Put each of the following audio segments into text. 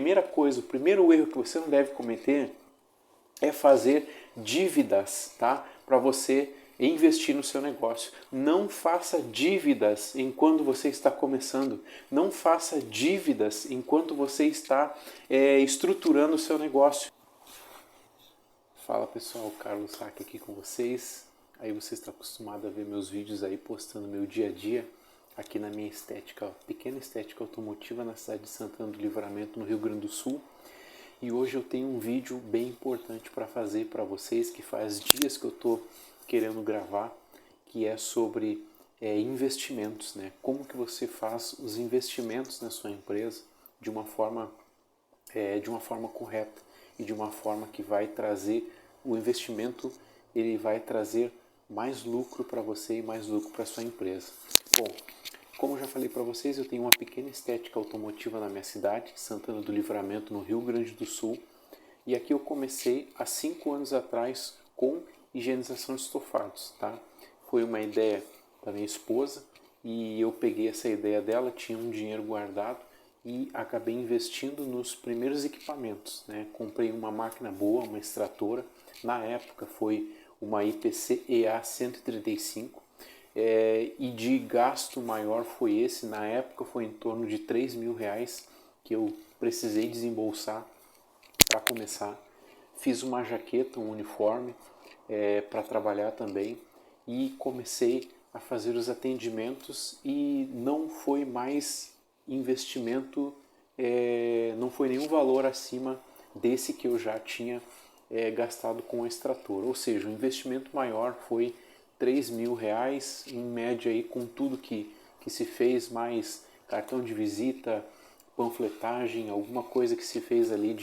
primeira coisa, o primeiro erro que você não deve cometer é fazer dívidas, tá? Para você investir no seu negócio. Não faça dívidas enquanto você está começando. Não faça dívidas enquanto você está estruturando o seu negócio. Fala pessoal, Carlos Sack aqui com vocês. Aí você está acostumado a ver meus vídeos aí postando meu dia a dia aqui na minha estética, pequena estética automotiva na cidade de Santana do Livramento, no Rio Grande do Sul. E hoje eu tenho um vídeo bem importante para fazer para vocês, que faz dias que eu estou querendo gravar, que é sobre investimentos, né? Como que você faz os investimentos na sua empresa de uma forma correta e de uma forma que vai trazer o investimento, ele vai trazer mais lucro para você e mais lucro para sua empresa. Bom, como eu já falei para vocês, eu tenho uma pequena estética automotiva na minha cidade, Santana do Livramento, no Rio Grande do Sul. E aqui eu comecei há 5 anos atrás com higienização de estofados, tá? Foi uma ideia da minha esposa e eu peguei essa ideia dela, tinha um dinheiro guardado e acabei investindo nos primeiros equipamentos, né? Comprei uma máquina boa, uma extratora. Na época foi uma IPC EA 135. E de gasto maior foi esse, na época foi em torno de R$ 3.000 que eu precisei desembolsar para começar. Fiz uma jaqueta, um uniforme para trabalhar também e comecei a fazer os atendimentos e não foi mais investimento, não foi nenhum valor acima desse que eu já tinha gastado com a extratora, ou seja, o investimento maior foi R$ 3.000 em média aí, com tudo que se fez, mais cartão de visita, panfletagem, alguma coisa que se fez ali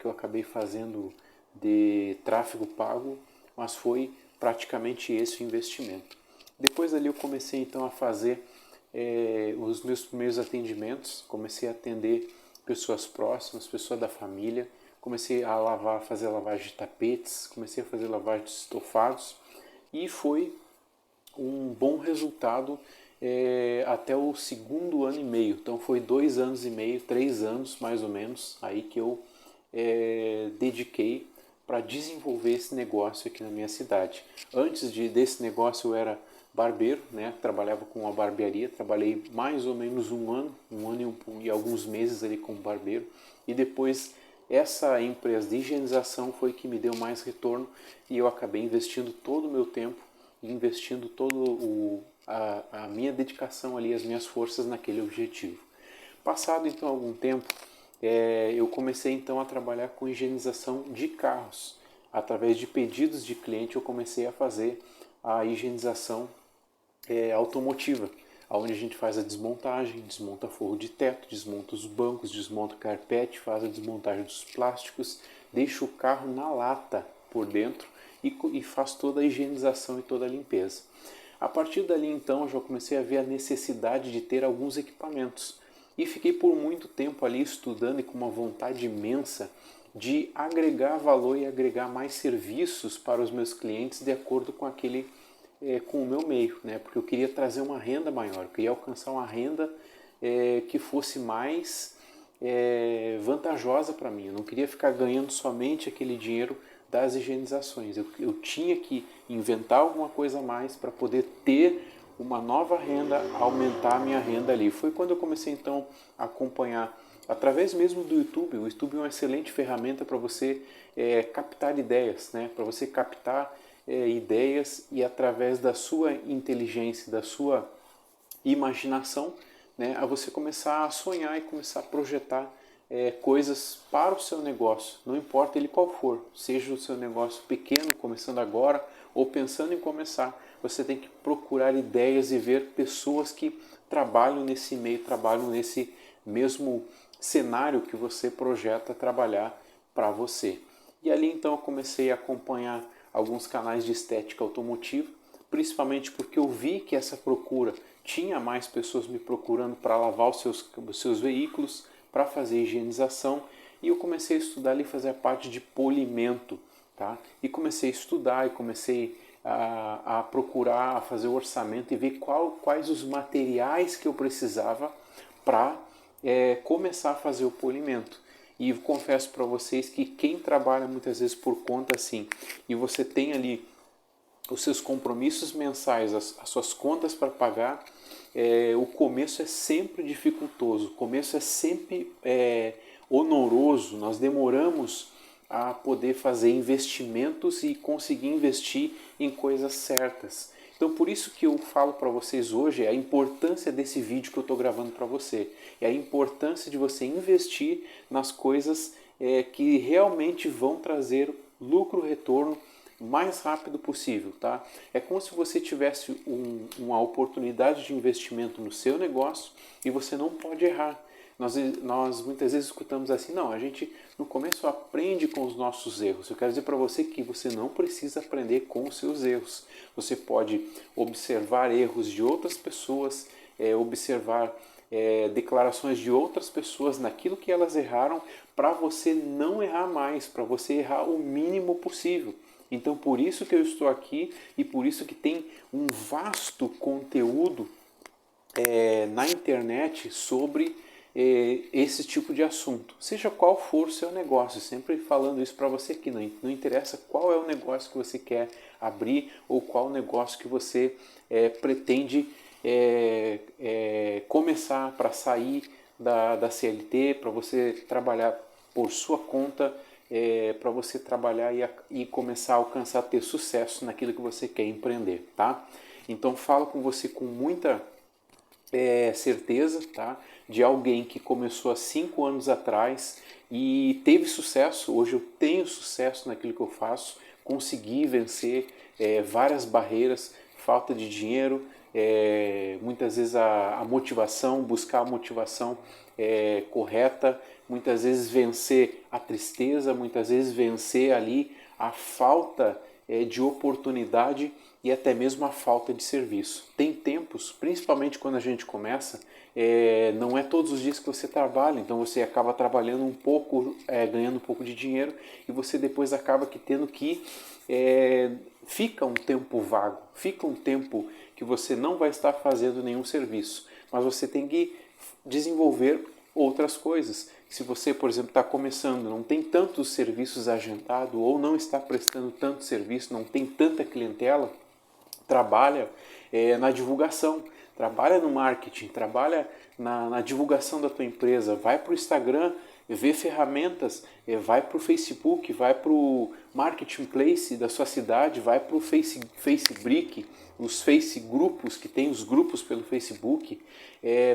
que eu acabei fazendo de tráfego pago, mas foi praticamente esse o investimento. Depois dali eu comecei então a fazer os meus primeiros atendimentos, comecei a atender pessoas próximas, pessoas da família, comecei a fazer lavagem de tapetes, comecei a fazer lavagem de estofados, e foi um bom resultado até o segundo ano e meio. Então foi 2 anos e meio, 3 anos mais ou menos, aí que eu dediquei para desenvolver esse negócio aqui na minha cidade. Antes desse negócio eu era barbeiro, né? Trabalhava com uma barbearia, trabalhei mais ou menos um ano e alguns meses ali como barbeiro, e depois essa empresa de higienização foi que me deu mais retorno e eu acabei investindo todo o meu tempo, investindo a minha dedicação ali, as minhas forças naquele objetivo. Passado então algum tempo, eu comecei então a trabalhar com higienização de carros. Através de pedidos de cliente eu comecei a fazer a higienização automotiva, onde a gente faz a desmontagem, desmonta forro de teto, desmonta os bancos, desmonta o carpete, faz a desmontagem dos plásticos, deixa o carro na lata por dentro e faz toda a higienização e toda a limpeza. A partir dali então eu já comecei a ver a necessidade de ter alguns equipamentos e fiquei por muito tempo ali estudando e com uma vontade imensa de agregar valor e agregar mais serviços para os meus clientes de acordo com com o meu meio, né? Porque eu queria trazer uma renda maior, eu queria alcançar uma renda que fosse mais vantajosa para mim. Eu não queria ficar ganhando somente aquele dinheiro das higienizações. Eu tinha que inventar alguma coisa a mais para poder ter uma nova renda, aumentar a minha renda ali. Foi quando eu comecei então a acompanhar através mesmo do YouTube. O YouTube é uma excelente ferramenta para você captar ideias, né? Para você captar ideias e através da sua inteligência, da sua imaginação, né, a você começar a sonhar e começar a projetar coisas para o seu negócio, não importa ele qual for, seja o seu negócio pequeno, começando agora ou pensando em começar, você tem que procurar ideias e ver pessoas que trabalham nesse meio, trabalham nesse mesmo cenário que você projeta trabalhar para você. E ali então eu comecei a acompanhar alguns canais de estética automotiva, principalmente porque eu vi que essa procura tinha mais pessoas me procurando para lavar os seus veículos, para fazer higienização, e eu comecei a estudar ali, fazer a parte de polimento, tá? E comecei a estudar e comecei a procurar, a fazer o orçamento e ver quais os materiais que eu precisava para começar a fazer o polimento. E confesso para vocês que quem trabalha muitas vezes por conta assim, e você tem ali os seus compromissos mensais, as suas contas para pagar, o começo é sempre dificultoso, o começo é sempre onoroso, nós demoramos a poder fazer investimentos e conseguir investir em coisas certas. Então por isso que eu falo para vocês hoje a importância desse vídeo que eu estou gravando para você. É a importância de você investir nas coisas que realmente vão trazer lucro, retorno o mais rápido possível, tá? É como se você tivesse uma oportunidade de investimento no seu negócio e você não pode errar. Nós muitas vezes escutamos assim, não, a gente no começo aprende com os nossos erros. Eu quero dizer para você que você não precisa aprender com os seus erros. Você pode observar erros de outras pessoas, observar declarações de outras pessoas naquilo que elas erraram para você não errar mais, para você errar o mínimo possível. Então por isso que eu estou aqui e por isso que tem um vasto conteúdo na internet sobre esse tipo de assunto, seja qual for o seu negócio, sempre falando isso para você aqui, não interessa qual é o negócio que você quer abrir ou qual negócio que você pretende começar para sair da CLT, para você trabalhar por sua conta, para você trabalhar e começar a alcançar, ter sucesso naquilo que você quer empreender, tá? Então falo com você com muita certeza, tá? De alguém que começou há 5 anos atrás e teve sucesso. Hoje eu tenho sucesso naquilo que eu faço, consegui vencer várias barreiras, falta de dinheiro, muitas vezes a motivação, buscar a motivação correta, muitas vezes vencer a tristeza, muitas vezes vencer ali a falta de oportunidade e até mesmo a falta de serviço. Tem tempos, principalmente quando a gente começa, não é todos os dias que você trabalha, então você acaba trabalhando um pouco, ganhando um pouco de dinheiro e você depois acaba que tendo que fica um tempo vago, fica um tempo que você não vai estar fazendo nenhum serviço, mas você tem que desenvolver outras coisas. Se você, por exemplo, está começando, não tem tantos serviços agendados ou não está prestando tanto serviço, não tem tanta clientela, trabalha na divulgação, trabalha no marketing, trabalha na divulgação da tua empresa, vai para o Instagram, vê ferramentas, vai para o Facebook, vai para o Marketplace da sua cidade, vai para o Facebook, os Face grupos, que tem os grupos pelo Facebook,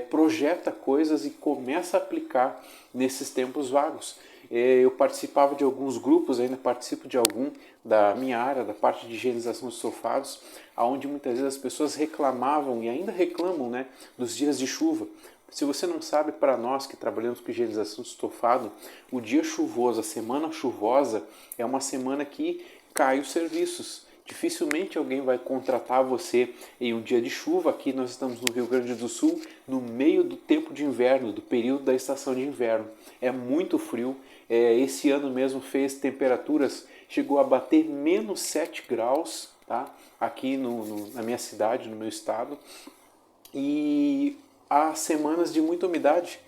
projeta coisas e começa a aplicar nesses tempos vagos. Eu participava de alguns grupos, ainda participo de algum da minha área, da parte de higienização de estofados, onde muitas vezes as pessoas reclamavam e ainda reclamam, né, dos dias de chuva. Se você não sabe, para nós que trabalhamos com higienização de estofado, o dia chuvoso, a semana chuvosa, é uma semana que cai os serviços. Dificilmente alguém vai contratar você em um dia de chuva. Aqui nós estamos no Rio Grande do Sul, no meio do tempo de inverno, do período da estação de inverno. É muito frio. Esse ano mesmo fez temperaturas, chegou a bater menos 7 graus, tá? Aqui na minha cidade, no meu estado. E há semanas de muita umidade.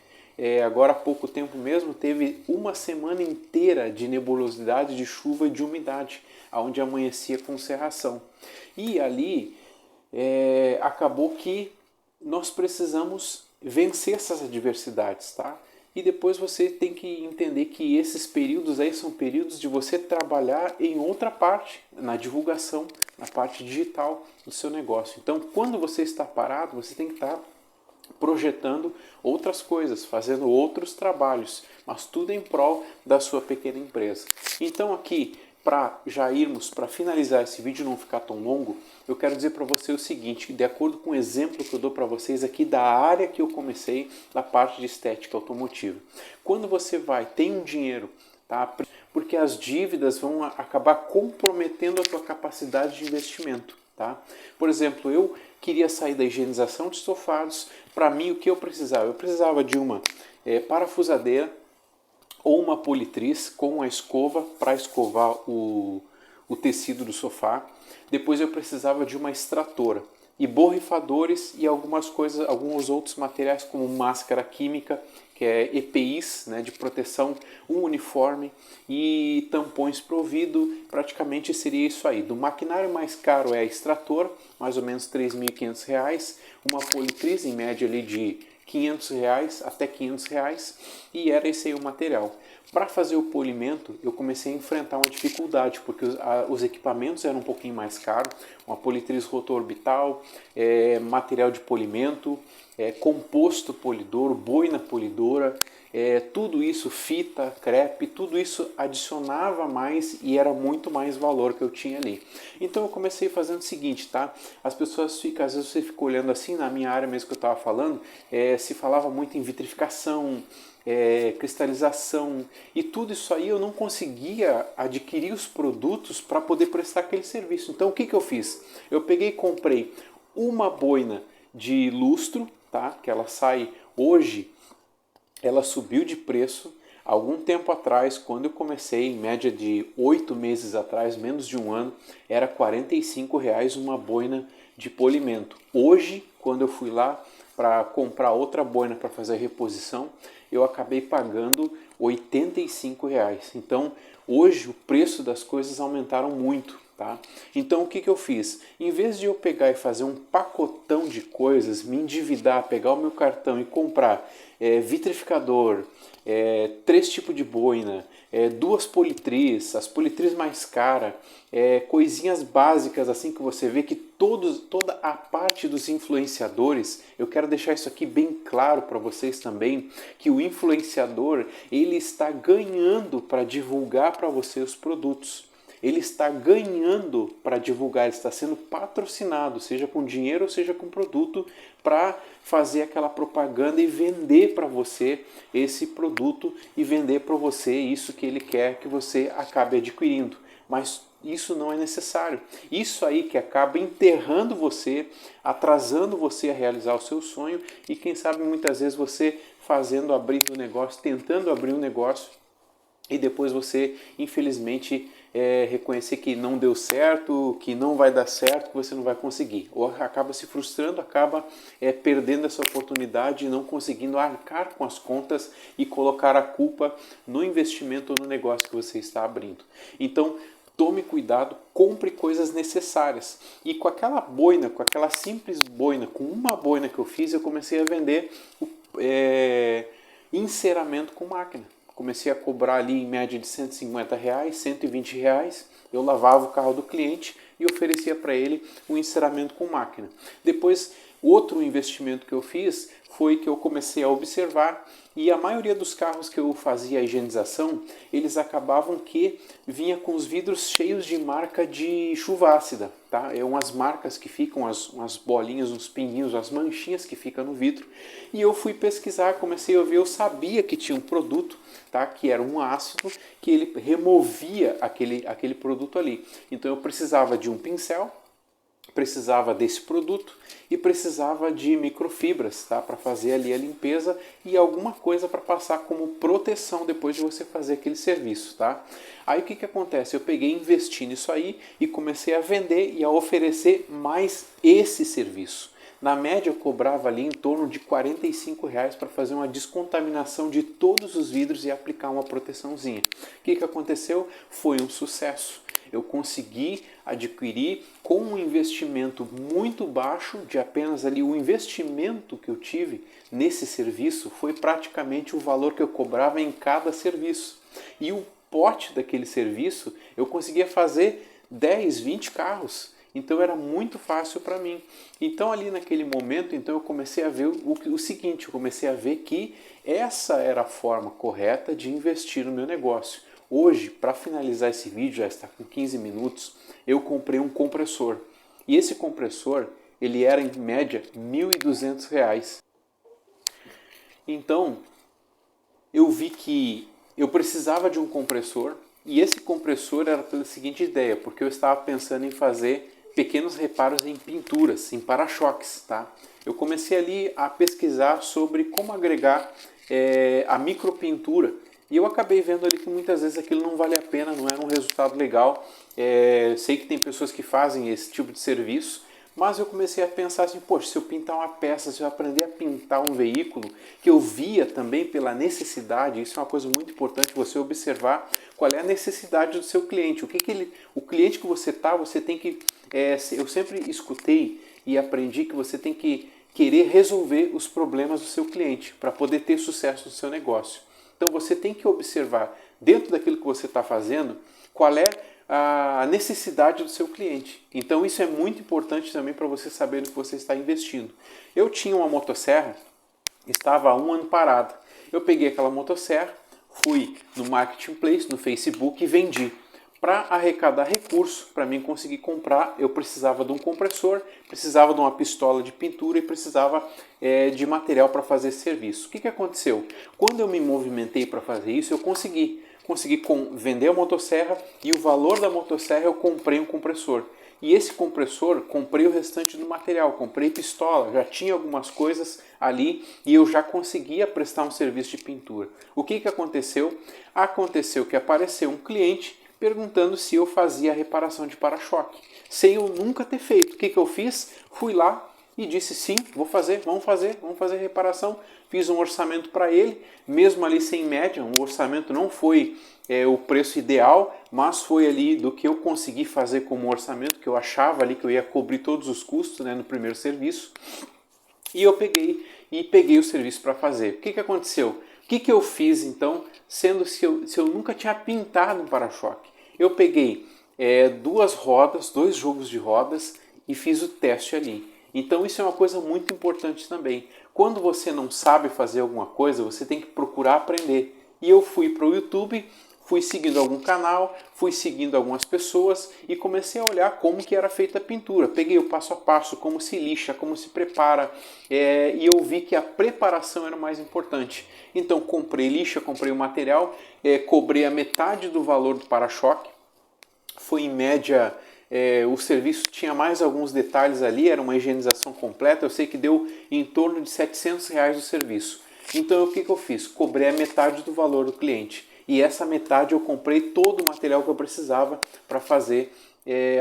Agora há pouco tempo mesmo teve uma semana inteira de nebulosidade, de chuva e de umidade, onde amanhecia com cerração. E ali acabou que nós precisamos vencer essas adversidades, tá? E depois você tem que entender que esses períodos aí são períodos de você trabalhar em outra parte, na divulgação, na parte digital do seu negócio. Então, quando você está parado, você tem que estar projetando outras coisas, fazendo outros trabalhos, mas tudo em prol da sua pequena empresa. Então aqui, para já irmos, para finalizar esse vídeo e não ficar tão longo, eu quero dizer para você o seguinte, de acordo com o exemplo que eu dou para vocês aqui da área que eu comecei, da parte de estética automotiva. Quando você tem um dinheiro, tá? Porque as dívidas vão acabar comprometendo a tua capacidade de investimento. Tá? Por exemplo, eu queria sair da higienização de estofados. Para mim, o que eu precisava? Eu precisava de uma parafusadeira ou uma politriz com a escova para escovar o tecido do sofá. Depois eu precisava de uma extratora. e borrifadores e algumas coisas, alguns outros materiais como máscara química, que é EPIs, né, de proteção, um uniforme e tampões para ouvido. Praticamente seria isso aí. Do maquinário mais caro é a extrator, mais ou menos R$ 3.500, uma politriz em média ali de R$ 500 até R$ 500, e era esse aí o material. Para fazer o polimento, eu comecei a enfrentar uma dificuldade, porque os equipamentos eram um pouquinho mais caros, uma politriz roto-orbital, material de polimento, composto polidor, boina polidora, tudo isso, fita, crepe, tudo isso adicionava mais e era muito mais valor que eu tinha ali. Então eu comecei fazendo o seguinte, tá? As pessoas ficam, às vezes você fica olhando assim, na minha área mesmo que eu estava falando, se falava muito em vitrificação, cristalização, e tudo isso aí eu não conseguia adquirir os produtos para poder prestar aquele serviço. Então o que eu fiz? Eu peguei e comprei uma boina de lustro, tá? Que ela sai hoje, ela subiu de preço. Algum tempo atrás, quando eu comecei, em média de 8 meses atrás, menos de um ano, era R$ 45 uma boina de polimento. Hoje, quando eu fui lá para comprar outra boina para fazer a reposição, eu acabei pagando R$ 85. Então, hoje o preço das coisas aumentaram muito. Tá? Então o que eu fiz? Em vez de eu pegar e fazer um pacotão de coisas, me endividar, pegar o meu cartão e comprar vitrificador, 3 tipos de boina, 2 politriz, as politriz mais cara, coisinhas básicas assim que você vê que toda a parte dos influenciadores, eu quero deixar isso aqui bem claro para vocês também, que o influenciador ele está ganhando para divulgar para você os produtos. Ele está ganhando para divulgar, ele está sendo patrocinado, seja com dinheiro ou seja com produto, para fazer aquela propaganda e vender para você esse produto e vender para você isso que ele quer que você acabe adquirindo. Mas isso não é necessário. Isso aí que acaba enterrando você, atrasando você a realizar o seu sonho e quem sabe muitas vezes você fazendo, abrindo um negócio, tentando abrir um negócio e depois você, infelizmente, reconhecer que não deu certo, que não vai dar certo, que você não vai conseguir. Ou acaba se frustrando, acaba perdendo essa oportunidade e não conseguindo arcar com as contas e colocar a culpa no investimento ou no negócio que você está abrindo. Então, tome cuidado, compre coisas necessárias. E com aquela boina, com aquela simples boina, com uma boina que eu fiz, eu comecei a vender enceramento com máquina. Comecei a cobrar ali em média de R$150, R$120. Eu lavava o carro do cliente e oferecia para ele um enceramento com máquina. Depois, outro investimento que eu fiz foi que eu comecei a observar e a maioria dos carros que eu fazia a higienização, eles acabavam que vinha com os vidros cheios de marca de chuva ácida, tá? Umas marcas que ficam, umas bolinhas, uns pinguinhos, as manchinhas que ficam no vidro. E eu fui pesquisar, comecei a ver, eu sabia que tinha um produto, tá? Que era um ácido que ele removia aquele produto ali. Então eu precisava de um pincel, precisava desse produto e precisava de microfibras, tá? Para fazer ali a limpeza e alguma coisa para passar como proteção depois de você fazer aquele serviço, tá? Aí o que acontece? Eu peguei, investi nisso aí e comecei a vender e a oferecer mais esse serviço. Na média eu cobrava ali em torno de R$45 para fazer uma descontaminação de todos os vidros e aplicar uma proteçãozinha. O que aconteceu? Foi um sucesso. Eu consegui adquirir com um investimento muito baixo, de apenas ali o investimento que eu tive nesse serviço foi praticamente o valor que eu cobrava em cada serviço. E o pote daquele serviço eu conseguia fazer 10, 20 carros. Então era muito fácil para mim. Então ali naquele momento então eu comecei a ver o seguinte, eu comecei a ver que essa era a forma correta de investir no meu negócio. Hoje, para finalizar esse vídeo, já está com 15 minutos, eu comprei um compressor. E esse compressor, ele era em média R$1.200. Então, eu vi que eu precisava de um compressor e esse compressor era pela seguinte ideia, porque eu estava pensando em fazer pequenos reparos em pinturas, em para-choques, tá? Eu comecei ali a pesquisar sobre como agregar a micropintura e eu acabei vendo ali que muitas vezes aquilo não vale a pena, não era um resultado legal. Sei que tem pessoas que fazem esse tipo de serviço, Mas eu comecei a pensar assim, poxa, se eu pintar uma peça, se eu aprender a pintar um veículo, que eu via também pela necessidade, isso é uma coisa muito importante, você observar qual é a necessidade do seu cliente. O cliente que você está, você tem que... eu sempre escutei e aprendi que você tem que querer resolver os problemas do seu cliente para poder ter sucesso no seu negócio. Então você tem que observar dentro daquilo que você está fazendo qual é a necessidade do seu cliente. Então isso é muito importante também para você saber no que você está investindo. Eu tinha uma motosserra, estava há um ano parada. Eu peguei aquela motosserra, fui no Marketplace, no Facebook e vendi. Para arrecadar recursos, para mim conseguir comprar, eu precisava de um compressor, precisava de uma pistola de pintura e precisava de material para fazer esse serviço. O que aconteceu? Quando eu me movimentei para fazer isso, eu consegui vender a motosserra e o valor da motosserra eu comprei um compressor. E esse compressor, comprei o restante do material, comprei pistola, já tinha algumas coisas ali e eu já conseguia prestar um serviço de pintura. O que aconteceu? Aconteceu que apareceu um cliente perguntando se eu fazia a reparação de para-choque, sem eu nunca ter feito. O que eu fiz? Fui lá e disse sim, vamos fazer a reparação. Fiz um orçamento para ele, mesmo ali sem média, o orçamento não foi o preço ideal, mas foi ali do que eu consegui fazer como orçamento, que eu achava ali que eu ia cobrir todos os custos, né, no primeiro serviço. E eu peguei o serviço para fazer. O que aconteceu? O que eu fiz então, sendo se eu nunca tinha pintado um para-choque? Eu peguei dois jogos de rodas e fiz o teste ali. Então isso é uma coisa muito importante também. Quando você não sabe fazer alguma coisa, você tem que procurar aprender. E eu fui para o YouTube, fui seguindo algum canal, fui seguindo algumas pessoas e comecei a olhar como que era feita a pintura. Peguei o passo a passo, como se lixa, como se prepara, e eu vi que a preparação era o mais importante. Então comprei lixa, comprei o material, cobrei a metade do valor do para-choque. Foi em média, o serviço tinha mais alguns detalhes ali, era uma higienização completa, eu sei que deu em torno de R$700 o serviço. Então o que eu fiz? Cobrei a metade do valor do cliente. E essa metade eu comprei todo o material que eu precisava para fazer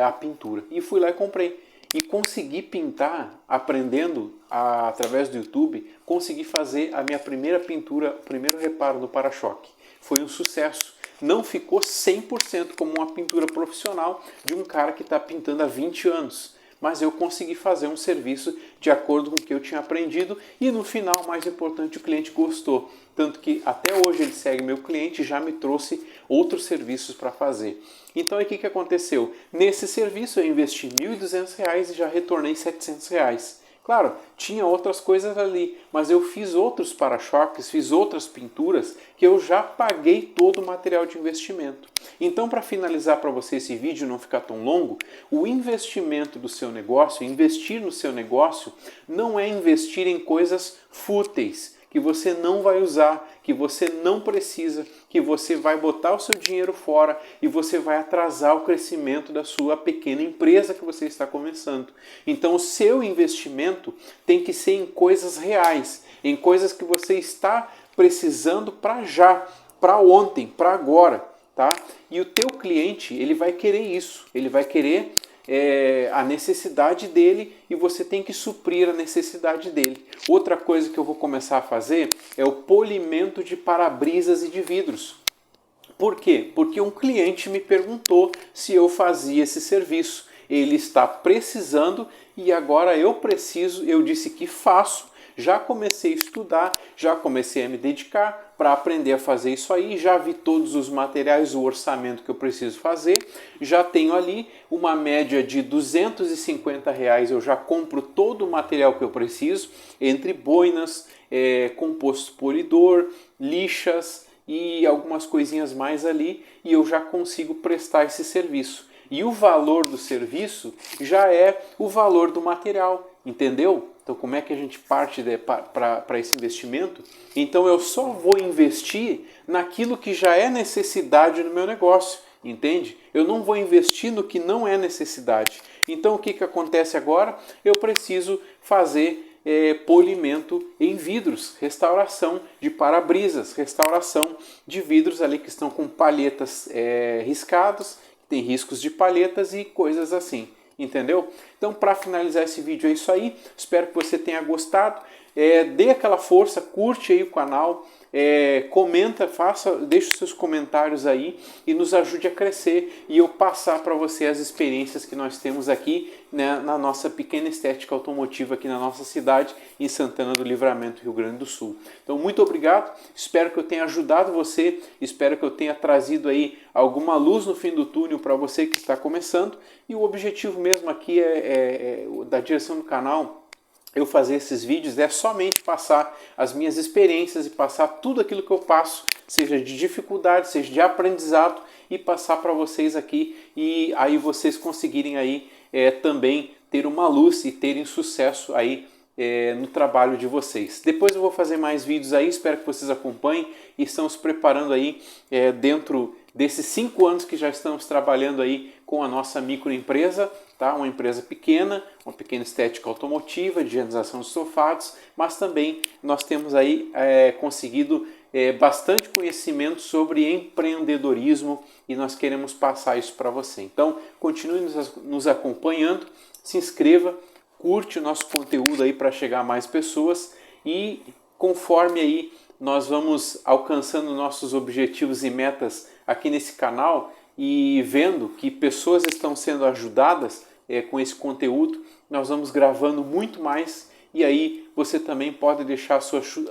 a pintura. E fui lá e comprei. E consegui pintar, aprendendo através do YouTube, consegui fazer a minha primeira pintura, o primeiro reparo no para-choque. Foi um sucesso. Não ficou 100% como uma pintura profissional de um cara que está pintando há 20 anos. Mas eu consegui fazer um serviço de acordo com o que eu tinha aprendido e no final, mais importante, o cliente gostou. Tanto que até hoje ele segue meu cliente e já me trouxe outros serviços para fazer. Então, aí o que aconteceu? Nesse serviço eu investi R$1.200 e já retornei R$700. Claro, tinha outras coisas ali, mas eu fiz outros para-choques, fiz outras pinturas que eu já paguei todo o material de investimento. Então, para finalizar para você esse vídeo não ficar tão longo, o investimento do seu negócio, investir no seu negócio, não é investir em coisas fúteis, que você não vai usar, que você não precisa, que você vai botar o seu dinheiro fora e você vai atrasar o crescimento da sua pequena empresa que você está começando. Então o seu investimento tem que ser em coisas reais, em coisas que você está precisando para já, para ontem, para agora, tá? E o teu cliente, ele vai querer isso, ele vai querer a necessidade dele e você tem que suprir a necessidade dele. Outra coisa que eu vou começar a fazer é o polimento de para-brisas e de vidros. Por quê? Porque um cliente me perguntou se eu fazia esse serviço. Ele está precisando e agora eu disse que faço. Já comecei a estudar, já comecei a me dedicar para aprender a fazer isso aí, já vi todos os materiais, o orçamento que eu preciso fazer, já tenho ali uma média de R$250, eu já compro todo o material que eu preciso, entre boinas, composto polidor, lixas e algumas coisinhas mais ali, e eu já consigo prestar esse serviço. E o valor do serviço já é o valor do material, entendeu? Então como é que a gente parte para esse investimento? Então eu só vou investir naquilo que já é necessidade no meu negócio, entende? Eu não vou investir no que não é necessidade. Então o que acontece agora? Eu preciso fazer polimento em vidros, restauração de para-brisas, restauração de vidros ali que estão com palhetas riscadas, tem riscos de palhetas e coisas assim. entendeu? Então, para finalizar esse vídeo é isso aí. Espero que você tenha gostado. Dê aquela força, curte aí o canal, comenta, deixe os seus comentários aí e nos ajude a crescer e eu passar para você as experiências que nós temos aqui, né, na nossa pequena estética automotiva aqui na nossa cidade, em Santana do Livramento, Rio Grande do Sul. Então, muito obrigado, espero que eu tenha ajudado você, espero que eu tenha trazido aí alguma luz no fim do túnel para você que está começando, e o objetivo mesmo aqui da direção do canal, eu fazer esses vídeos é somente passar as minhas experiências e passar tudo aquilo que eu passo, seja de dificuldade, seja de aprendizado, e passar para vocês aqui, e aí vocês conseguirem aí também ter uma luz e terem sucesso aí no trabalho de vocês. Depois eu vou fazer mais vídeos aí, espero que vocês acompanhem, e estamos preparando aí dentro desses 5 anos que já estamos trabalhando aí com a nossa microempresa, tá? Uma empresa pequena, uma pequena estética automotiva, de higienização de sofados, mas também nós temos aí conseguido bastante conhecimento sobre empreendedorismo e nós queremos passar isso para você. Então, continue nos acompanhando, se inscreva, curte o nosso conteúdo aí para chegar a mais pessoas, e conforme aí nós vamos alcançando nossos objetivos e metas aqui nesse canal e vendo que pessoas estão sendo ajudadas com esse conteúdo, nós vamos gravando muito mais, e aí você também pode deixar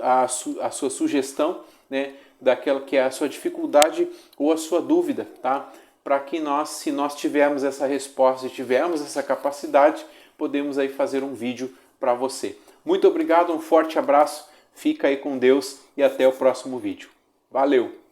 a sua sugestão, né, daquela que é a sua dificuldade ou a sua dúvida, tá? Para que nós, se nós tivermos essa resposta e tivermos essa capacidade, podemos aí fazer um vídeo para você. Muito obrigado, um forte abraço, fica aí com Deus e até o próximo vídeo. Valeu!